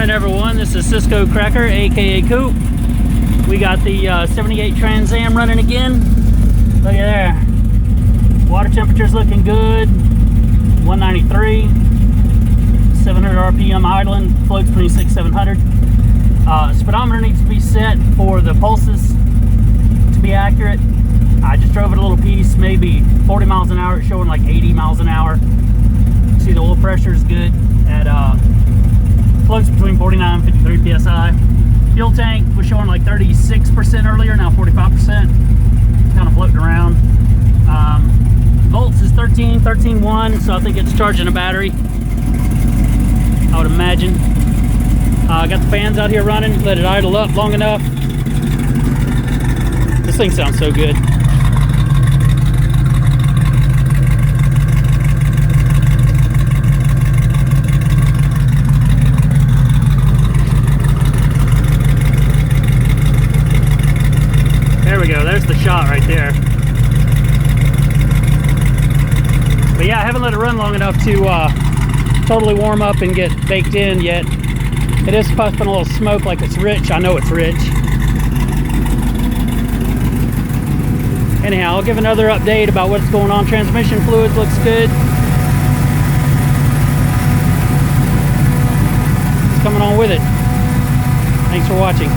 morning, everyone. This is Cisco Cracker, aka Coop. We got the 78 Trans Am running again. Look at there. Water temperature's looking good. 193. 700 RPM idling. Floats between 600 and 700. Speedometer needs to be set for the pulses to be accurate. I just drove it a little piece, maybe 40 miles an hour. It's showing like 80 miles an hour. See, the oil pressure is good at floats between 49 and 53 psi. Fuel tank was showing like 36% earlier, now 45%. Kind of floating around. Volts is 13.1, so I think it's charging a battery, I would imagine. I got the fans out here running, let it idle up long enough. This thing sounds so good. There we go, there's the shot right there. But yeah, I haven't let it run long enough to totally warm up and get baked in yet. It is puffing a little smoke like it's rich. I know it's rich. Anyhow, I'll give another update about what's going on. Transmission fluids looks good. It's coming on with it. Thanks for watching.